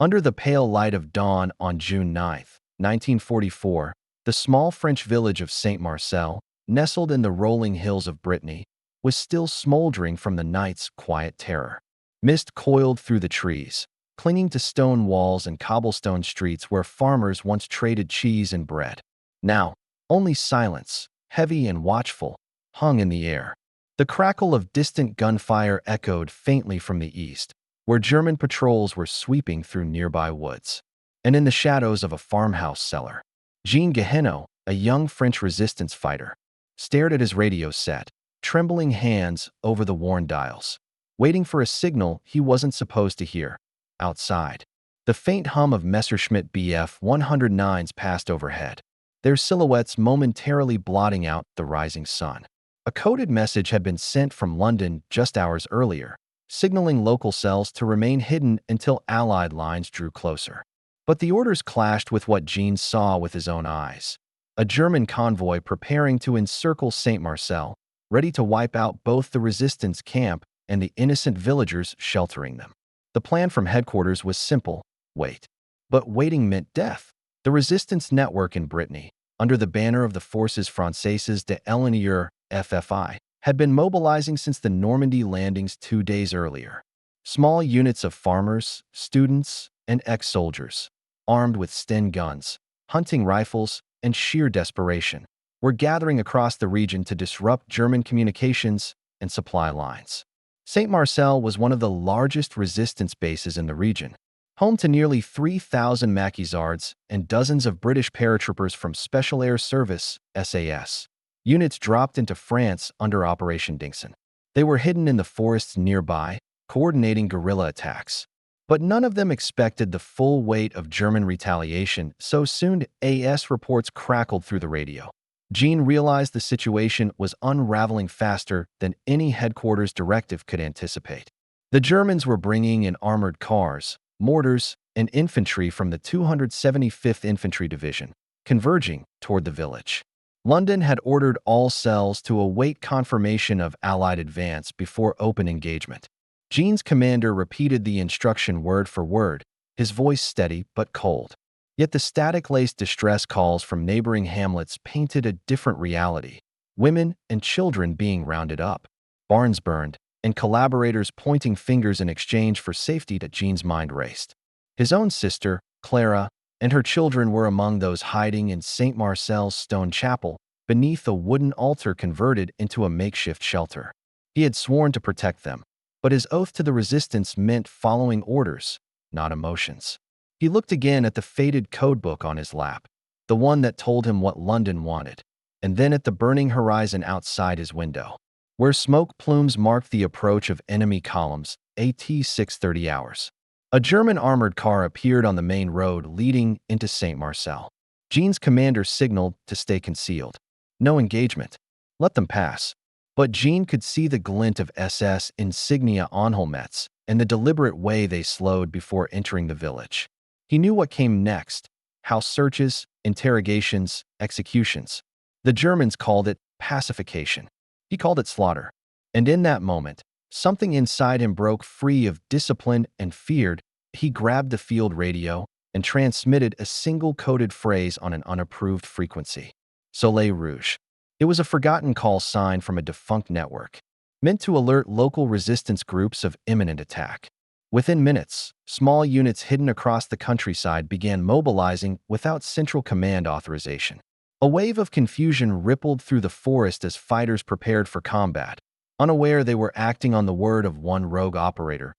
Under the pale light of dawn on June 9, 1944, the small French village of Saint-Marcel, nestled in the rolling hills of Brittany, was still smoldering from the night's quiet terror. Mist coiled through the trees, clinging to stone walls and cobblestone streets where farmers once traded cheese and bread. Now, only silence, heavy and watchful, hung in the air. The crackle of distant gunfire echoed faintly from the east, where German patrols were sweeping through nearby woods. And in the shadows of a farmhouse cellar, Guéhenno, a young French resistance fighter, stared at his radio set, trembling hands over the worn dials, waiting for a signal he wasn't supposed to hear. Outside, the faint hum of Messerschmitt Bf 109s passed overhead, their silhouettes momentarily blotting out the rising sun. A coded message had been sent from London just hours earlier, signaling local cells to remain hidden until Allied lines drew closer. But the orders clashed with what Jean saw with his own eyes. A German convoy preparing to encircle Saint-Marcel, ready to wipe out both the resistance camp and the innocent villagers sheltering them. The plan from headquarters was simple: wait. But waiting meant death. The resistance network in Brittany, under the banner of the Forces Françaises de l'Union (FFI), had been mobilizing since the Normandy landings 2 days earlier. Small units of farmers, students, and ex-soldiers, armed with Sten guns, hunting rifles, and sheer desperation, were gathering across the region to disrupt German communications and supply lines. Saint-Marcel was one of the largest resistance bases in the region, home to nearly 3,000 Maquisards and dozens of British paratroopers from Special Air Service (SAS) units dropped into France under Operation Dingson. They were hidden in the forests nearby, coordinating guerrilla attacks. But none of them expected the full weight of German retaliation so soon. AS reports crackled through the radio. Jean realized the situation was unraveling faster than any headquarters directive could anticipate. The Germans were bringing in armored cars, mortars, and infantry from the 275th Infantry Division, converging toward the village. London had ordered all cells to await confirmation of Allied advance before open engagement. Jean's commander repeated the instruction word for word, his voice steady but cold. Yet the static-laced distress calls from neighboring hamlets painted a different reality. Women and children being rounded up, barns burned, and collaborators pointing fingers in exchange for safety. That Jean's mind raced. His own sister, Clara, and her children were among those hiding in Saint-Marcel's stone chapel, beneath a wooden altar converted into a makeshift shelter. He had sworn to protect them, but his oath to the resistance meant following orders, not emotions. He looked again at the faded codebook on his lap, the one that told him what London wanted, and then at the burning horizon outside his window, where smoke plumes marked the approach of enemy columns. At 6:30 hours. A German armored car appeared on the main road leading into Saint-Marcel. Jean's commander signaled to stay concealed. No engagement. Let them pass. But Jean could see the glint of SS insignia on helmets and the deliberate way they slowed before entering the village. He knew what came next: house searches, interrogations, executions. The Germans called it pacification. He called it slaughter. And in that moment, something inside him broke free of discipline and feared. He grabbed the field radio and transmitted a single coded phrase on an unapproved frequency. Soleil Rouge. It was a forgotten call sign from a defunct network, meant to alert local resistance groups of imminent attack. Within minutes, small units hidden across the countryside began mobilizing without central command authorization. A wave of confusion rippled through the forest as fighters prepared for combat, unaware they were acting on the word of one rogue operator.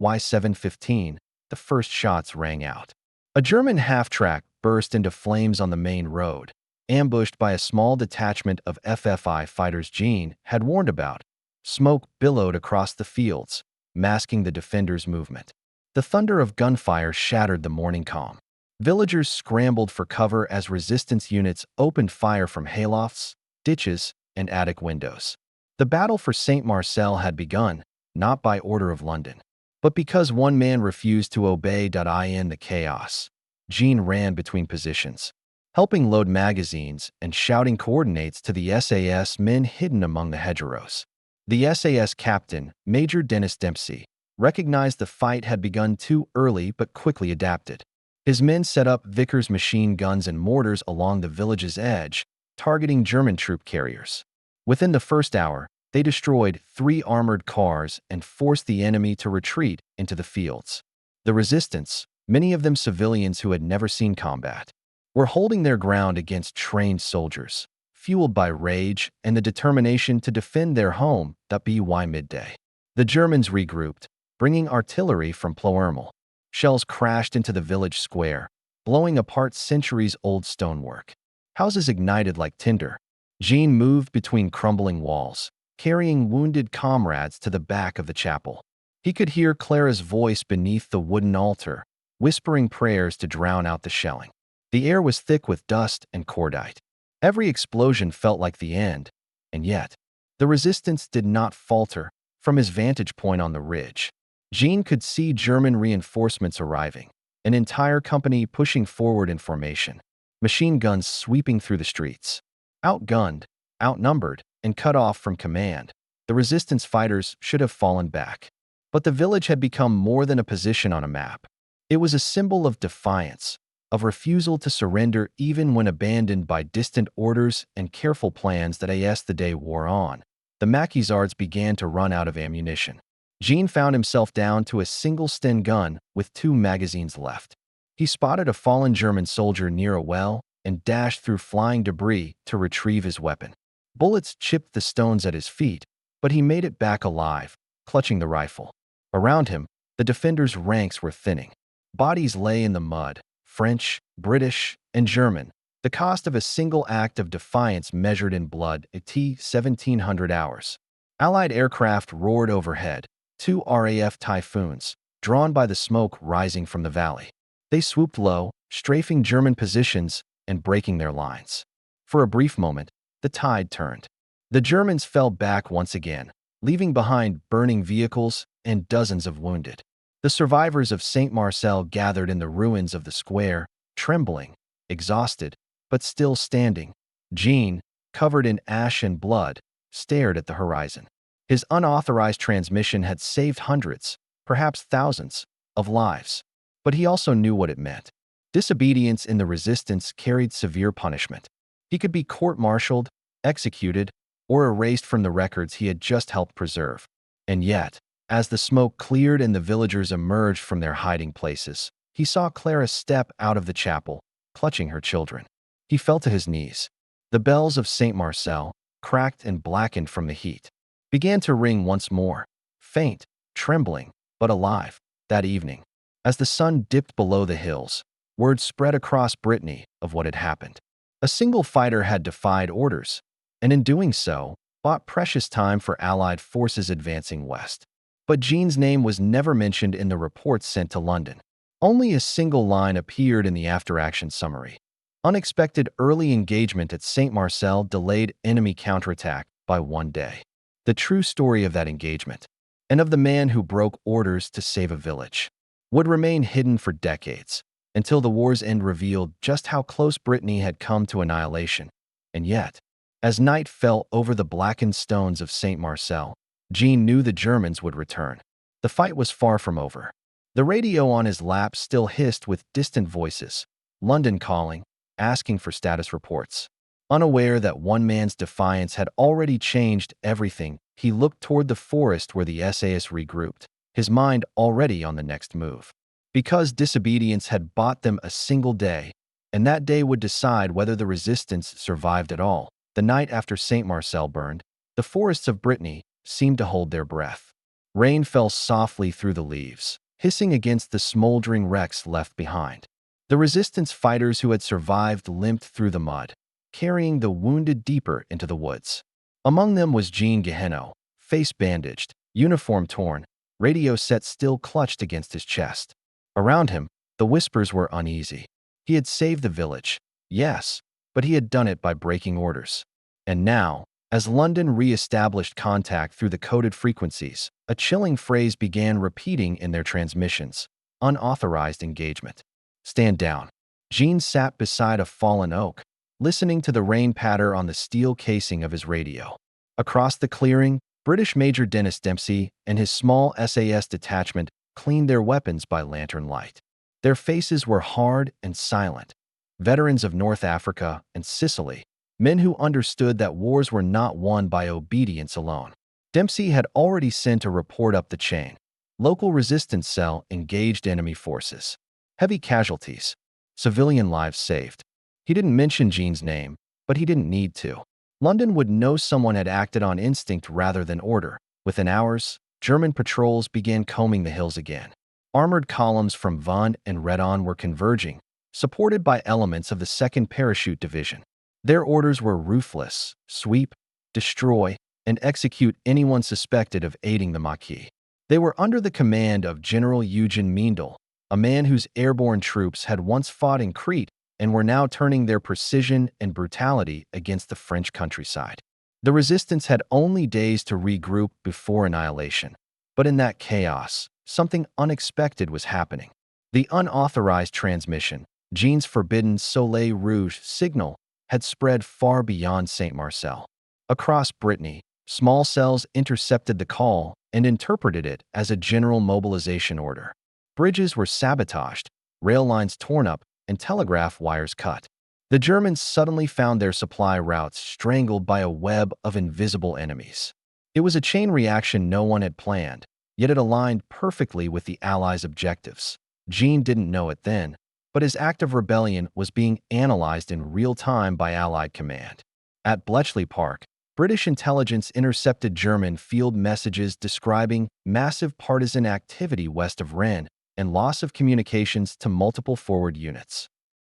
Y715, the first shots rang out. A German half-track burst into flames on the main road, ambushed by a small detachment of FFI fighters Jean had warned about. Smoke billowed across the fields, masking the defenders' movement. The thunder of gunfire shattered the morning calm. Villagers scrambled for cover as resistance units opened fire from haylofts, ditches, and attic windows. The battle for Saint-Marcel had begun, not by order of London, but because one man refused to obey. In the chaos, Jean ran between positions, helping load magazines and shouting coordinates to the SAS men hidden among the hedgerows. The SAS captain, Major Dennis Dempsey, recognized the fight had begun too early but quickly adapted. His men set up Vickers machine guns and mortars along the village's edge, targeting German troop carriers. Within the first hour, they destroyed 3 armored cars and forced the enemy to retreat into the fields. The resistance, many of them civilians who had never seen combat, were holding their ground against trained soldiers, fueled by rage and the determination to defend their home. By midday, the Germans regrouped, bringing artillery from Ploermel. Shells crashed into the village square, blowing apart centuries-old stonework. Houses ignited like tinder. Jean moved between crumbling walls, carrying wounded comrades to the back of the chapel. He could hear Clara's voice beneath the wooden altar, whispering prayers to drown out the shelling. The air was thick with dust and cordite. Every explosion felt like the end, and yet, the resistance did not falter. From his vantage point on the ridge, Jean could see German reinforcements arriving, an entire company pushing forward in formation, machine guns sweeping through the streets. Outgunned, outnumbered, and cut off from command, the resistance fighters should have fallen back. But the village had become more than a position on a map. It was a symbol of defiance, of refusal to surrender even when abandoned by distant orders and careful plans. That as the day wore on, the Maquisards began to run out of ammunition. Jean found himself down to a single Sten gun with 2 magazines left. He spotted a fallen German soldier near a well and dashed through flying debris to retrieve his weapon. Bullets chipped the stones at his feet, but he made it back alive, clutching the rifle. Around him, the defenders' ranks were thinning. Bodies lay in the mud, French, British, and German. The cost of a single act of defiance measured in blood, 1,700 hours. Allied aircraft roared overhead, 2 RAF Typhoons, drawn by the smoke rising from the valley. They swooped low, strafing German positions and breaking their lines. For a brief moment, the tide turned. The Germans fell back once again, leaving behind burning vehicles and dozens of wounded. The survivors of Saint-Marcel gathered in the ruins of the square, trembling, exhausted, but still standing. Jean, covered in ash and blood, stared at the horizon. His unauthorized transmission had saved hundreds, perhaps thousands, of lives. But he also knew what it meant. Disobedience in the resistance carried severe punishment. He could be court-martialed, executed, or erased from the records he had just helped preserve. And yet, as the smoke cleared and the villagers emerged from their hiding places, he saw Clara step out of the chapel, clutching her children. He fell to his knees. The bells of Saint-Marcel, cracked and blackened from the heat, began to ring once more, faint, trembling, but alive. That evening, as the sun dipped below the hills, word spread across Brittany of what had happened. A single fighter had defied orders, and in doing so, bought precious time for Allied forces advancing west. But Jean's name was never mentioned in the reports sent to London. Only a single line appeared in the after-action summary. Unexpected early engagement at Saint-Marcel delayed enemy counterattack by 1 day. The true story of that engagement, and of the man who broke orders to save a village, would remain hidden for decades, until the war's end revealed just how close Brittany had come to annihilation. And yet, as night fell over the blackened stones of Saint-Marcel, Jean knew the Germans would return. The fight was far from over. The radio on his lap still hissed with distant voices, London calling, asking for status reports. Unaware that one man's defiance had already changed everything, he looked toward the forest where the SAS regrouped, his mind already on the next move. Because disobedience had bought them a single day, and that day would decide whether the resistance survived at all. The night after Saint-Marcel burned, the forests of Brittany seemed to hold their breath. Rain fell softly through the leaves, hissing against the smoldering wrecks left behind. The resistance fighters who had survived limped through the mud, carrying the wounded deeper into the woods. Among them was Jean Guéhenno, face bandaged, uniform torn, radio set still clutched against his chest. Around him, the whispers were uneasy. He had saved the village, yes, but he had done it by breaking orders. And now, as London re-established contact through the coded frequencies, a chilling phrase began repeating in their transmissions: unauthorized engagement. Stand down. Jean sat beside a fallen oak, listening to the rain patter on the steel casing of his radio. Across the clearing, British Major Dennis Dempsey and his small SAS detachment cleaned their weapons by lantern light. Their faces were hard and silent. Veterans of North Africa and Sicily, men who understood that wars were not won by obedience alone. Dempsey had already sent a report up the chain. Local resistance cell engaged enemy forces. Heavy casualties. Civilian lives saved. He didn't mention Jean's name, but he didn't need to. London would know someone had acted on instinct rather than order. Within hours, German patrols began combing the hills again. Armored columns from Vannes and Redon were converging, supported by elements of the 2nd Parachute Division. Their orders were ruthless: sweep, destroy, and execute anyone suspected of aiding the Maquis. They were under the command of General Eugen Meindl, a man whose airborne troops had once fought in Crete and were now turning their precision and brutality against the French countryside. The resistance had only days to regroup before annihilation. But in that chaos, something unexpected was happening. The unauthorized transmission, Jean's forbidden Soleil Rouge signal, had spread far beyond Saint-Marcel. Across Brittany, small cells intercepted the call and interpreted it as a general mobilization order. Bridges were sabotaged, rail lines torn up, and telegraph wires cut. The Germans suddenly found their supply routes strangled by a web of invisible enemies. It was a chain reaction no one had planned, yet it aligned perfectly with the Allies' objectives. Jean didn't know it then, but his act of rebellion was being analyzed in real time by Allied command. At Bletchley Park, British intelligence intercepted German field messages describing massive partisan activity west of Rennes and loss of communications to multiple forward units.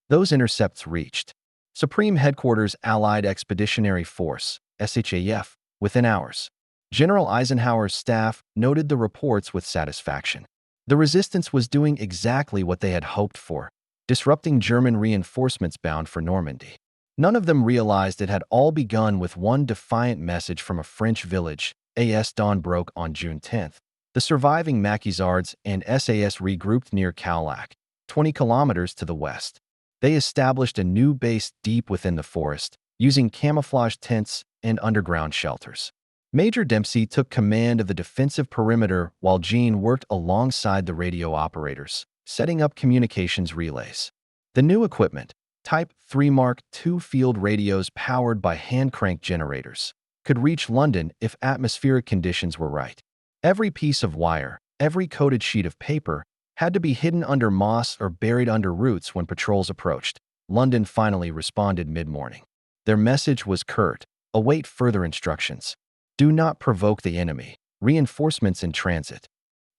Those intercepts reached Supreme Headquarters Allied Expeditionary Force, SHAF, within hours. General Eisenhower's staff noted the reports with satisfaction. The resistance was doing exactly what they had hoped for, disrupting German reinforcements bound for Normandy. None of them realized it had all begun with one defiant message from a French village. AS dawn broke on June 10th. The surviving Maquisards and SAS regrouped near Kaulac, 20 kilometers to the west. They established a new base deep within the forest, using camouflage tents and underground shelters. Major Dempsey took command of the defensive perimeter while Jean worked alongside the radio operators, setting up communications relays. The new equipment, Type 3 Mark II field radios powered by hand-crank generators, could reach London if atmospheric conditions were right. Every piece of wire, every coated sheet of paper, had to be hidden under moss or buried under roots when patrols approached. London finally responded mid-morning. Their message was curt: await further instructions. Do not provoke the enemy. Reinforcements in transit.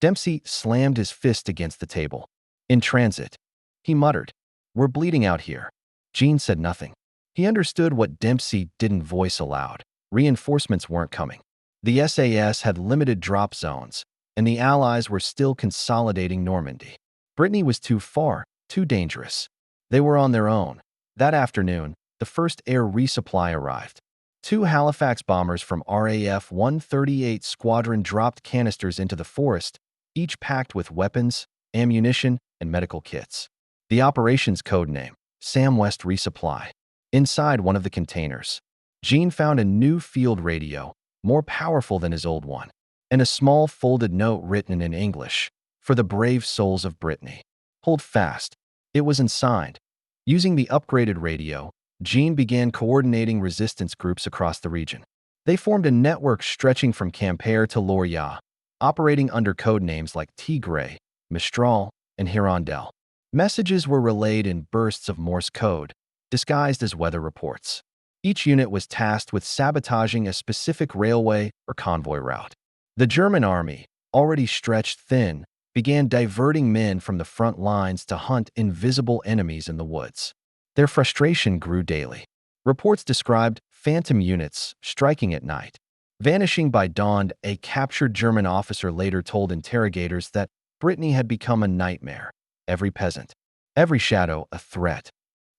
Dempsey slammed his fist against the table. In transit. He muttered. We're bleeding out here. Jean said nothing. He understood what Dempsey didn't voice aloud. Reinforcements weren't coming. The SAS had limited drop zones, and the Allies were still consolidating Normandy. Brittany was too far, too dangerous. They were on their own. That afternoon, the first air resupply arrived. 2 Halifax bombers from RAF 138 Squadron dropped canisters into the forest, each packed with weapons, ammunition, and medical kits. The operation's codename, Sam West Resupply. Inside one of the containers, Jean found a new field radio, more powerful than his old one, and a small folded note written in English, for the brave souls of Brittany. Hold fast. It was unsigned. Using the upgraded radio, Jean began coordinating resistance groups across the region. They formed a network stretching from Quimper to Lorient, operating under code names like Tigre, Mistral, and Hirondelle. Messages were relayed in bursts of Morse code, disguised as weather reports. Each unit was tasked with sabotaging a specific railway or convoy route. The German army, already stretched thin, began diverting men from the front lines to hunt invisible enemies in the woods. Their frustration grew daily. Reports described phantom units striking at night, vanishing by dawn. A captured German officer later told interrogators that Brittany had become a nightmare. Every peasant, every shadow a threat.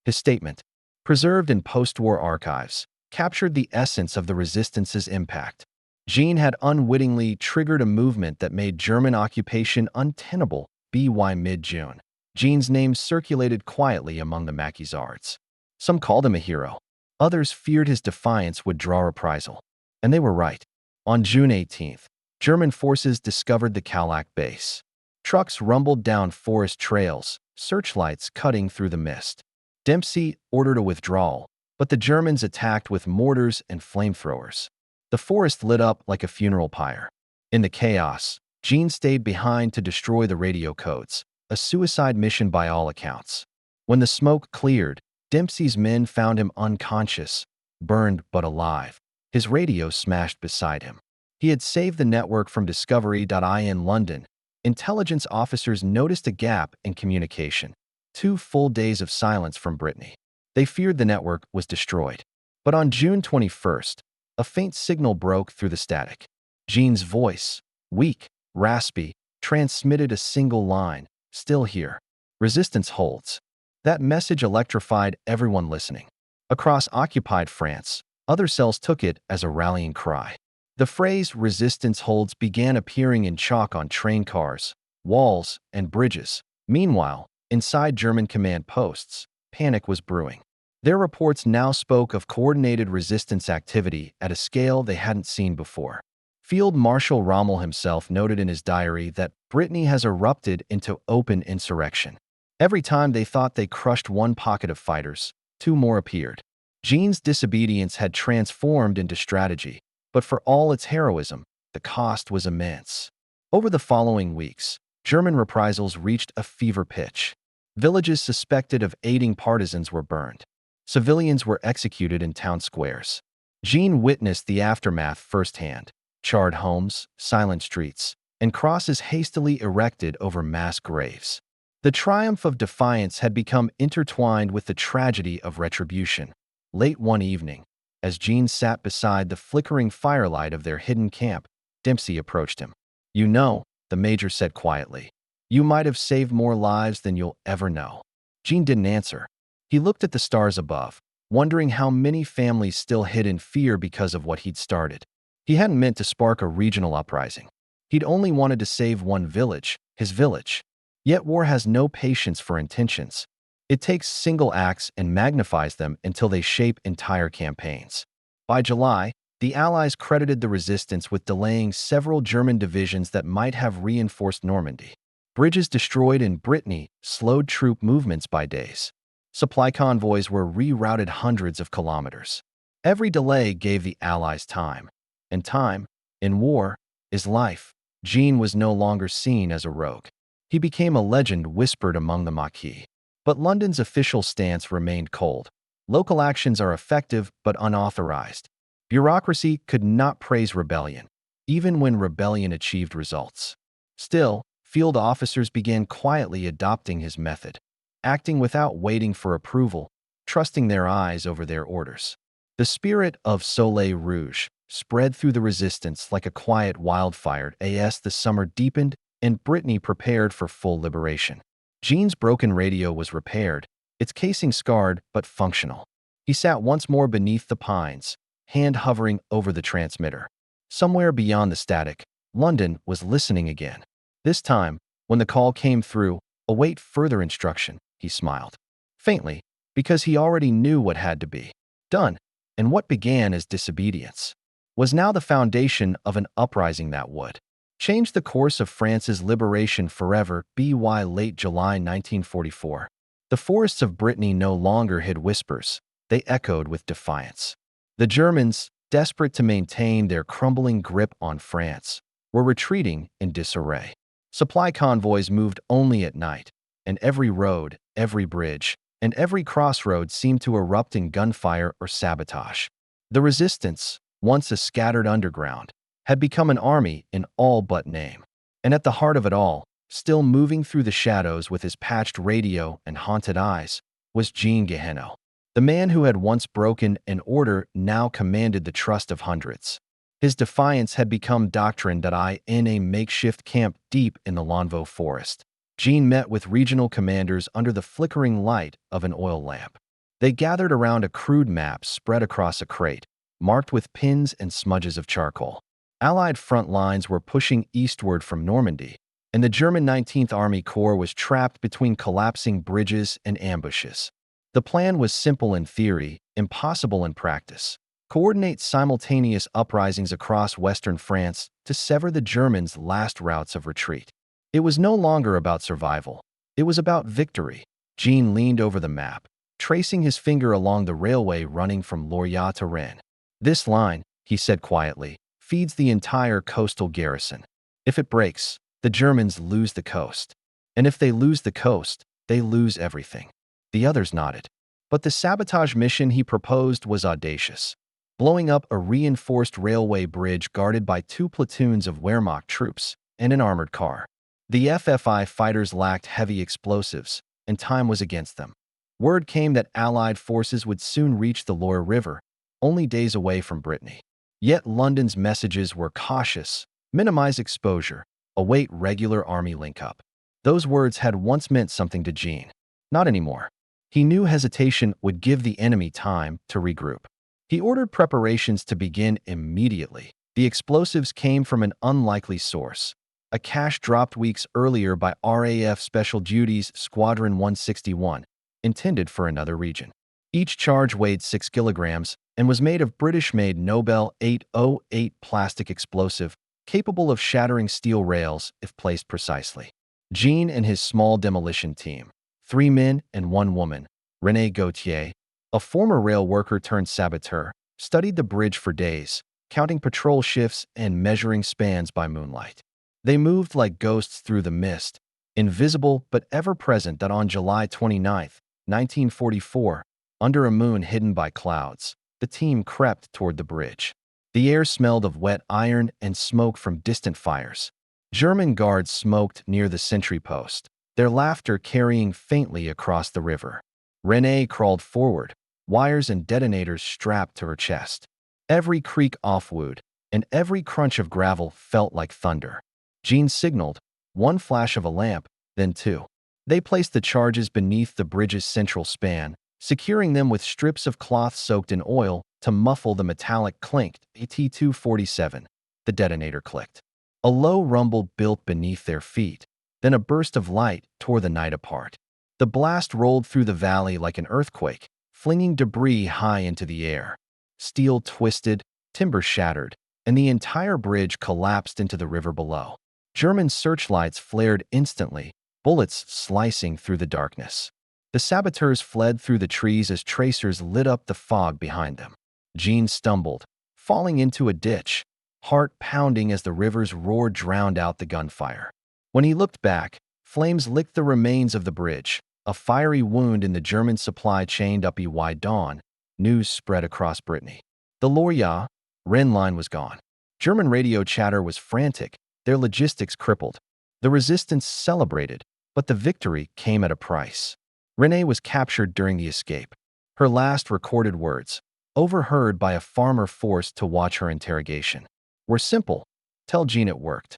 His statement, preserved in post-war archives, captured the essence of the resistance's impact. Jean had unwittingly triggered a movement that made German occupation untenable. By mid-June, Jean's name circulated quietly among the Maquisards. Some called him a hero. Others feared his defiance would draw reprisal. And they were right. On June 18th, German forces discovered the Kaulak base. Trucks rumbled down forest trails, searchlights cutting through the mist. Dempsey ordered a withdrawal, but the Germans attacked with mortars and flamethrowers. The forest lit up like a funeral pyre. In the chaos, Jean stayed behind to destroy the radio codes, a suicide mission by all accounts. When the smoke cleared, Dempsey's men found him unconscious, burned but alive. His radio smashed beside him. He had saved the network from Discovery.I in London. Intelligence officers noticed a gap in communication. 2 full days of silence from Brittany. They feared the network was destroyed. But on June 21st, a faint signal broke through the static. Jean's voice, weak, raspy, transmitted a single line, "Still here. Resistance holds." That message electrified everyone listening. Across occupied France, other cells took it as a rallying cry. The phrase "resistance holds" began appearing in chalk on train cars, walls, and bridges. Meanwhile, inside German command posts, panic was brewing. Their reports now spoke of coordinated resistance activity at a scale they hadn't seen before. Field Marshal Rommel himself noted in his diary that Brittany has erupted into open insurrection. Every time they thought they crushed one pocket of fighters, 2 more appeared. Jean's disobedience had transformed into strategy, but for all its heroism, the cost was immense. Over the following weeks, German reprisals reached a fever pitch. Villages suspected of aiding partisans were burned. Civilians were executed in town squares. Jean witnessed the aftermath firsthand: charred homes, silent streets, and crosses hastily erected over mass graves. The triumph of defiance had become intertwined with the tragedy of retribution. Late one evening, as Jean sat beside the flickering firelight of their hidden camp, Dempsey approached him. "You know," the major said quietly, "you might have saved more lives than you'll ever know." Jean didn't answer. He looked at the stars above, wondering how many families still hid in fear because of what he'd started. He hadn't meant to spark a regional uprising. He'd only wanted to save one village, his village. Yet war has no patience for intentions. It takes single acts and magnifies them until they shape entire campaigns. By July, the Allies credited the resistance with delaying several German divisions that might have reinforced Normandy. Bridges destroyed in Brittany slowed troop movements by days. Supply convoys were rerouted hundreds of kilometers. Every delay gave the Allies time. And time, in war, is life. Jean was no longer seen as a rogue. He became a legend whispered among the Maquis. But London's official stance remained cold. Local actions are effective but unauthorized. Bureaucracy could not praise rebellion, even when rebellion achieved results. Still, field officers began quietly adopting his method, acting without waiting for approval, trusting their eyes over their orders. The spirit of Soleil Rouge spread through the resistance like a quiet wildfire as the summer deepened and Brittany prepared for full liberation. Jean's broken radio was repaired, its casing scarred but functional. He sat once more beneath the pines, hand hovering over the transmitter. Somewhere beyond the static, London was listening again. This time, when the call came through, "Await further instruction," he smiled. Faintly, because he already knew what had to be done, and what began as disobedience was now the foundation of an uprising that would change the course of France's liberation forever. By late July 1944, the forests of Brittany no longer hid whispers, they echoed with defiance. The Germans, desperate to maintain their crumbling grip on France, were retreating in disarray. Supply convoys moved only at night, and every road, every bridge, and every crossroad seemed to erupt in gunfire or sabotage. The resistance, once a scattered underground, had become an army in all but name. And at the heart of it all, still moving through the shadows with his patched radio and haunted eyes, was Jean Guéhenno. The man who had once broken an order now commanded the trust of hundreds. His defiance had become doctrine in a makeshift camp deep in the Lanvaux forest. Jean met with regional commanders under the flickering light of an oil lamp. They gathered around a crude map spread across a crate, marked with pins and smudges of charcoal. Allied front lines were pushing eastward from Normandy, and the German 19th Army Corps was trapped between collapsing bridges and ambushes. The plan was simple in theory, impossible in practice. coordinate simultaneous uprisings across western France to sever the Germans' last routes of retreat. It was no longer about survival. It was about victory. Jean leaned over the map, tracing his finger along the railway running from Lorient to Rennes. "This line," he said quietly, "feeds the entire coastal garrison. If it breaks, the Germans lose the coast. And if they lose the coast, they lose everything." The others nodded. But the sabotage mission he proposed was audacious. Blowing up a reinforced railway bridge guarded by 2 platoons of Wehrmacht troops and an armored car. The FFI fighters lacked heavy explosives, and time was against them. Word came that Allied forces would soon reach the Loire River, only days away from Brittany. Yet London's messages were cautious: minimize exposure, await regular army link-up. Those words had once meant something to Jean. Not anymore. He knew hesitation would give the enemy time to regroup. He ordered preparations to begin immediately. The explosives came from an unlikely source: a cache dropped weeks earlier by RAF Special Duties Squadron 161, intended for another region. Each charge weighed 6 kilograms and was made of British-made Nobel 808 plastic explosive, capable of shattering steel rails if placed precisely. Jean and his small demolition team, 3 men and 1 woman, René Gauthier, a former rail worker turned saboteur, studied the bridge for days, counting patrol shifts and measuring spans by moonlight. They moved like ghosts through the mist, invisible but ever-present, that on July 29, 1944, under a moon hidden by clouds, the team crept toward the bridge. The air smelled of wet iron and smoke from distant fires. German guards smoked near the sentry post, their laughter carrying faintly across the river. Renée crawled forward, wires and detonators strapped to her chest. Every creak off wood and every crunch of gravel felt like thunder. Jean signaled, 1 flash of a lamp, then 2. They placed the charges beneath the bridge's central span, securing them with strips of cloth soaked in oil to muffle the metallic clink. AT-247. The detonator clicked. A low rumble built beneath their feet. Then a burst of light tore the night apart. The blast rolled through the valley like an earthquake, flinging debris high into the air. Steel twisted, timber shattered, and the entire bridge collapsed into the river below. German searchlights flared instantly, bullets slicing through the darkness. The saboteurs fled through the trees as tracers lit up the fog behind them. Jean stumbled, falling into a ditch, heart pounding as the river's roar drowned out the gunfire. When he looked back, flames licked the remains of the bridge, a fiery wound in the German supply chain. Up by dawn, news spread across Brittany. The Lorient-Rennes line was gone. German radio chatter was frantic, their logistics crippled. The resistance celebrated, but the victory came at a price. Renée was captured during the escape. Her last recorded words, overheard by a farmer forced to watch her interrogation, were simple: "Tell Jean it worked."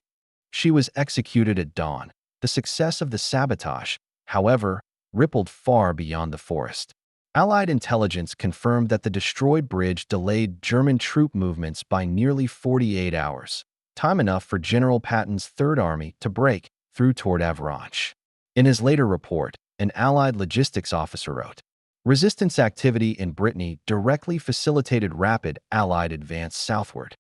She was executed at dawn. The success of the sabotage, however, rippled far beyond the forest. Allied intelligence confirmed that the destroyed bridge delayed German troop movements by nearly 48 hours, time enough for General Patton's Third Army to break through toward Avranches. In his later report, an Allied logistics officer wrote, "Resistance activity in Brittany directly facilitated rapid Allied advance southward."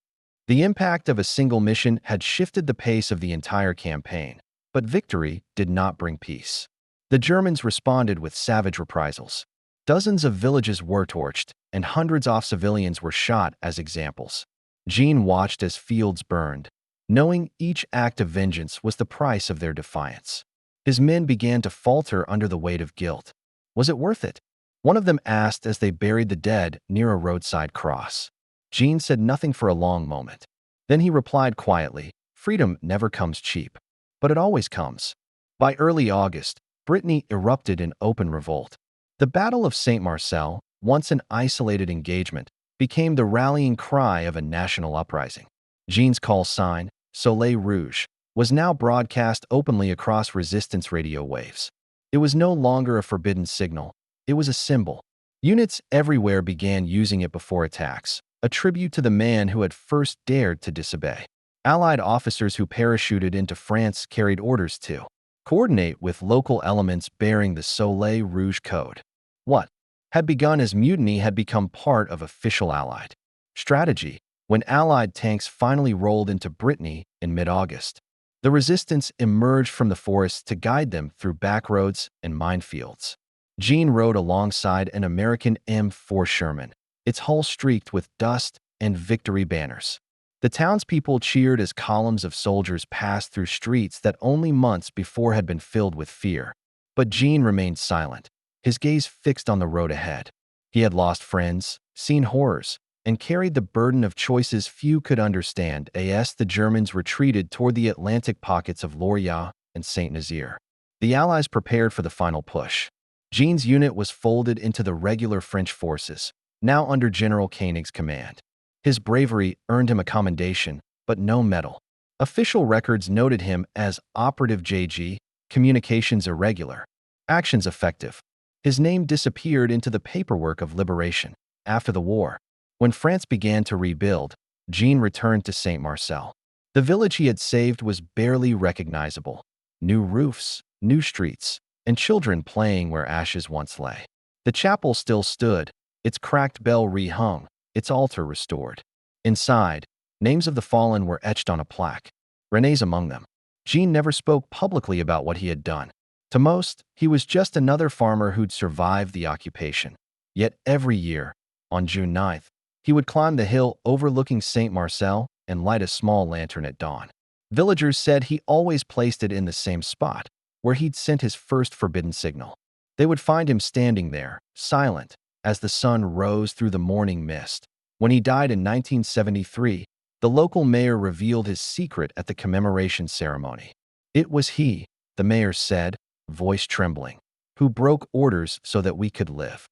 The impact of a single mission had shifted the pace of the entire campaign, but victory did not bring peace. The Germans responded with savage reprisals. Dozens of villages were torched, and hundreds of civilians were shot as examples. Jean watched as fields burned, knowing each act of vengeance was the price of their defiance. His men began to falter under the weight of guilt. Was it worth it? One of them asked as they buried the dead near a roadside cross. Jean said nothing for a long moment. Then he replied quietly, "Freedom never comes cheap, but it always comes." By early August, Brittany erupted in open revolt. The Battle of Saint-Marcel, once an isolated engagement, became the rallying cry of a national uprising. Jean's call sign, Soleil Rouge, was now broadcast openly across resistance radio waves. It was no longer a forbidden signal, it was a symbol. Units everywhere began using it before attacks, a tribute to the man who had first dared to disobey. Allied officers who parachuted into France carried orders to coordinate with local elements bearing the Soleil Rouge code. What had begun as mutiny had become part of official Allied Strategy. When Allied tanks finally rolled into Brittany in mid-August, the resistance emerged from the forests to guide them through backroads and minefields. Jean rode alongside an American M4 Sherman, its hull streaked with dust and victory banners. The townspeople cheered as columns of soldiers passed through streets that only months before had been filled with fear. But Jean remained silent, his gaze fixed on the road ahead. He had lost friends, seen horrors, and carried the burden of choices few could understand as the Germans retreated toward the Atlantic pockets of Lorient and Saint-Nazaire. The Allies prepared for the final push. Jean's unit was folded into the regular French forces, now under General Koenig's command. His bravery earned him a commendation, but no medal. Official records noted him as Operative JG, communications irregular, actions effective. His name disappeared into the paperwork of liberation. After the war, when France began to rebuild, Jean returned to Saint-Marcel. The village he had saved was barely recognizable. New roofs, new streets, and children playing where ashes once lay. The chapel still stood, its cracked bell rehung, its altar restored. Inside, names of the fallen were etched on a plaque, René's among them. Jean never spoke publicly about what he had done. To most, he was just another farmer who'd survived the occupation. Yet every year, on June 9th, he would climb the hill overlooking Saint-Marcel and light a small lantern at dawn. Villagers said he always placed it in the same spot, where he'd sent his first forbidden signal. They would find him standing there, silent, as the sun rose through the morning mist. When he died in 1973, the local mayor revealed his secret at the commemoration ceremony. It was he, the mayor said, voice trembling, who broke orders so that we could live.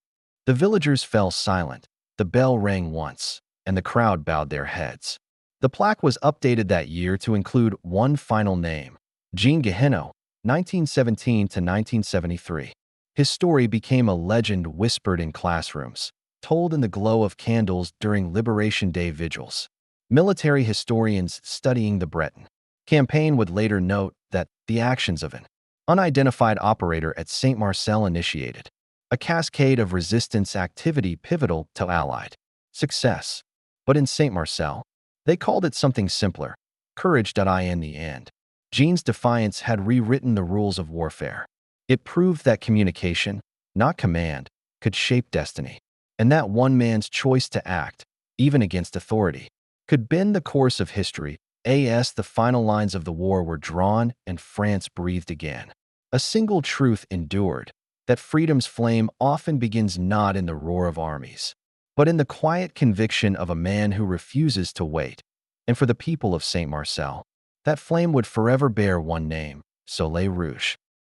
The villagers fell silent. The bell rang once, and the crowd bowed their heads. The plaque was updated that year to include one final name, Jean Guéhenno, 1917 to 1973. His story became a legend whispered in classrooms, told in the glow of candles during Liberation Day vigils. Military historians studying the Breton campaign would later note that the actions of an unidentified operator at Saint-Marcel initiated a cascade of resistance activity pivotal to Allied success. But in Saint-Marcel, they called it something simpler, courage. In the end, Jean's defiance had rewritten the rules of warfare. It proved that communication, not command, could shape destiny, and that one man's choice to act, even against authority, could bend the course of history. As the final lines of the war were drawn and France breathed again, a single truth endured, that freedom's flame often begins not in the roar of armies, but in the quiet conviction of a man who refuses to wait. And for the people of Saint-Marcel, that flame would forever bear one name, Soleil Rouge.